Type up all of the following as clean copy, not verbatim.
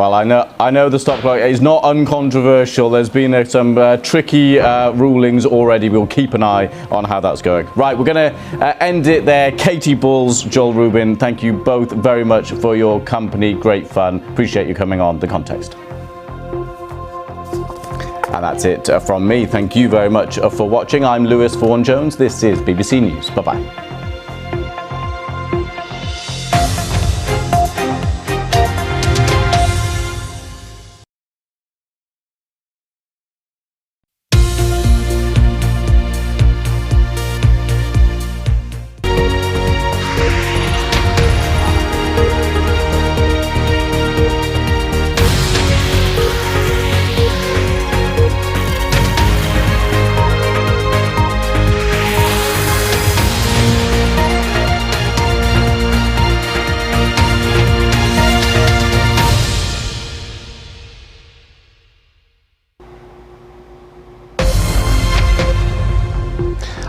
Well, I know the stop clock is not uncontroversial. There's been some tricky rulings already. We'll keep an eye on how that's going. Right, we're going to end it there. Katie Bulls, Joel Rubin, thank you both very much for your company. Great fun. Appreciate you coming on The Context. And that's it from me. Thank you very much for watching. I'm Lewis Vaughan-Jones. This is BBC News. Bye-bye.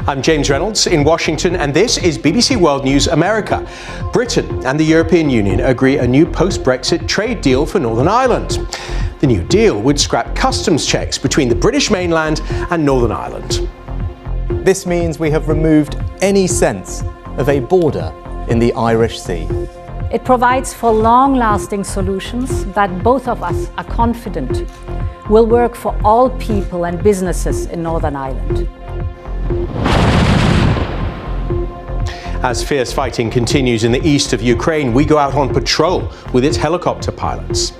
I'm James Reynolds in Washington, and this is BBC World News America. Britain and the European Union agree a new post-Brexit trade deal for Northern Ireland. The new deal would scrap customs checks between the British mainland and Northern Ireland. This means we have removed any sense of a border in the Irish Sea. It provides for long-lasting solutions that both of us are confident will work for all people and businesses in Northern Ireland. As fierce fighting continues in the east of Ukraine, we go out on patrol with its helicopter pilots.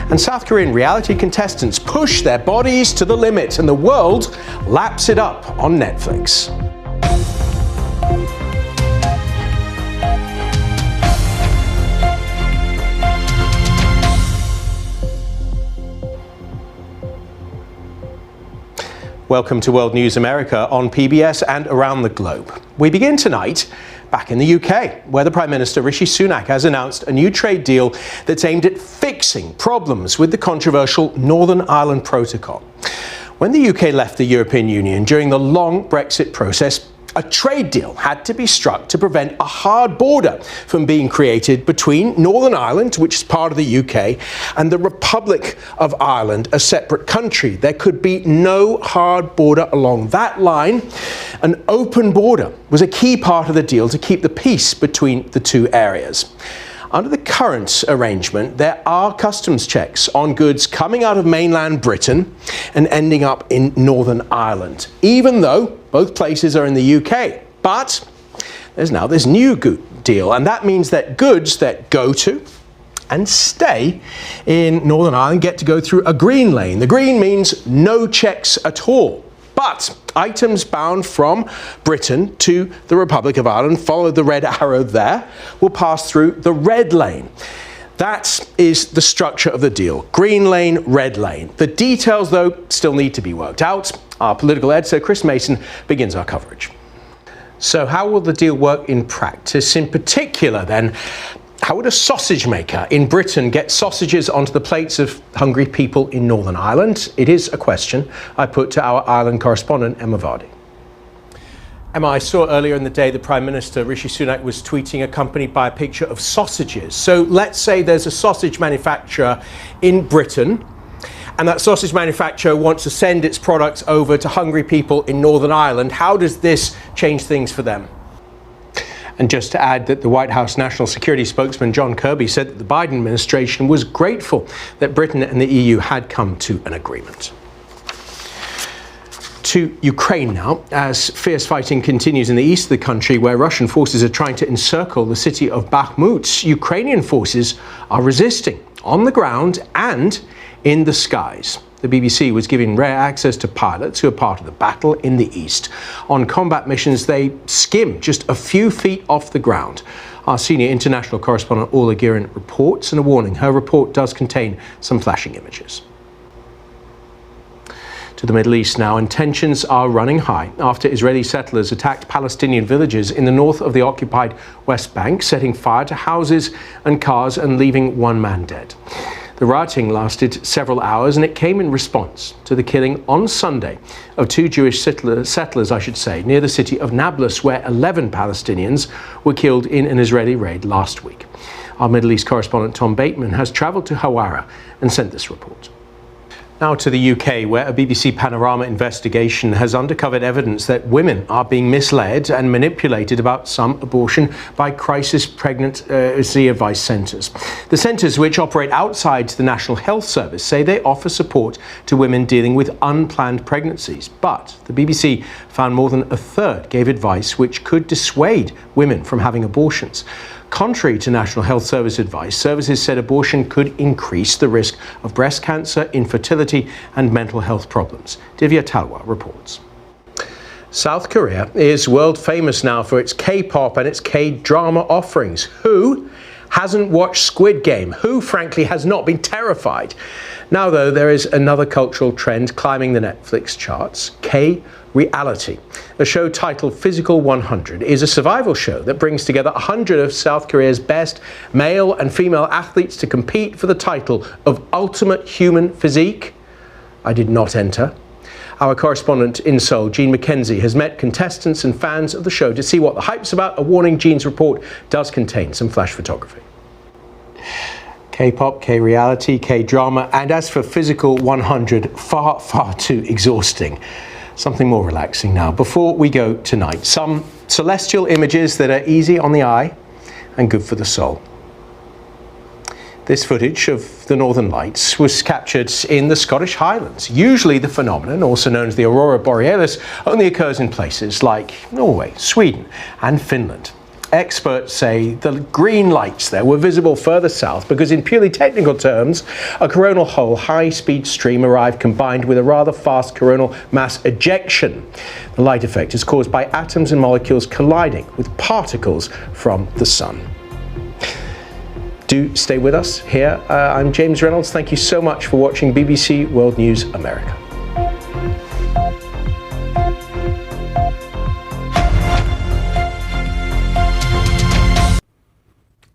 And South Korean reality contestants push their bodies to the limit, and the world laps it up on Netflix. Welcome to World News America on PBS and around the globe. We begin tonight back in the UK, where the Prime Minister Rishi Sunak has announced a new trade deal that's aimed at fixing problems with the controversial Northern Ireland Protocol. When the UK left the European Union during the long Brexit process, a trade deal had to be struck to prevent a hard border from being created between Northern Ireland, which is part of the UK, and the Republic of Ireland, a separate country. There could be no hard border along that line. An open border was a key part of the deal to keep the peace between the two areas. Under the current arrangement, there are customs checks on goods coming out of mainland Britain and ending up in Northern Ireland, even though both places are in the UK. But there's now this new deal, and that means that goods that go to and stay in Northern Ireland get to go through a green lane. The green means no checks at all. But items bound from Britain to the Republic of Ireland, follow the red arrow there, will pass through the red lane. That is the structure of the deal. Green lane, red lane. The details, though, still need to be worked out. Our political editor, Chris Mason, begins our coverage. So how will the deal work in practice? In particular, then, how would a sausage maker in Britain get sausages onto the plates of hungry people in Northern Ireland? It is a question I put to our Ireland correspondent, Emma Vardy. Emma, I saw earlier in the day the Prime Minister, Rishi Sunak, was tweeting accompanied by a picture of sausages. So let's say there's a sausage manufacturer in Britain, and that sausage manufacturer wants to send its products over to hungry people in Northern Ireland. How does this change things for them? And just to add that the White House National Security spokesman John Kirby said that the Biden administration was grateful that Britain and the EU had come to an agreement. To Ukraine now, as fierce fighting continues in the east of the country, where Russian forces are trying to encircle the city of Bakhmut. Ukrainian forces are resisting on the ground and in the skies. The BBC was given rare access to pilots who are part of the battle in the east. On combat missions, they skim just a few feet off the ground. Our senior international correspondent Orla Guerin reports, and a warning, her report does contain some flashing images. To the Middle East now, and tensions are running high after Israeli settlers attacked Palestinian villages in the north of the occupied West Bank, setting fire to houses and cars and leaving one man dead. The rioting lasted several hours, and it came in response to the killing on Sunday of two Jewish settlers, near the city of Nablus, where 11 Palestinians were killed in an Israeli raid last week. Our Middle East correspondent Tom Bateman has travelled to Hawara and sent this report. Now to the UK, where a BBC Panorama investigation has uncovered evidence that women are being misled and manipulated about some abortion by crisis pregnancy advice centres. The centres, which operate outside the National Health Service, say they offer support to women dealing with unplanned pregnancies. But the BBC found more than a third gave advice which could dissuade women from having abortions. Contrary to National Health Service advice, services said abortion could increase the risk of breast cancer, infertility and mental health problems. Divya Talwar reports. South Korea is world famous now for its K-pop and its K-drama offerings. Who hasn't watched Squid Game? Who, frankly, has not been terrified? Now, though, there is another cultural trend climbing the Netflix charts: K-reality. A show titled Physical 100 is a survival show that brings together 100 of South Korea's best male and female athletes to compete for the title of Ultimate Human Physique. I did not enter. Our correspondent in Seoul, Jean McKenzie, has met contestants and fans of the show to see what the hype's about. A warning: Jean's report does contain some flash photography. K-pop, K-reality, K-drama, and as for Physical 100, far, far too exhausting. Something more relaxing now. Before we go tonight, some celestial images that are easy on the eye and good for the soul. This footage of the Northern Lights was captured in the Scottish Highlands. Usually the phenomenon, also known as the Aurora Borealis, only occurs in places like Norway, Sweden and Finland. Experts say the green lights there were visible further south because, in purely technical terms, a coronal hole high-speed stream arrived combined with a rather fast coronal mass ejection. The light effect is caused by atoms and molecules colliding with particles from the sun. Do stay with us here. I'm James Reynolds. Thank you so much for watching BBC World News America.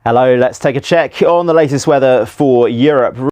Hello, let's take a check on the latest weather for Europe.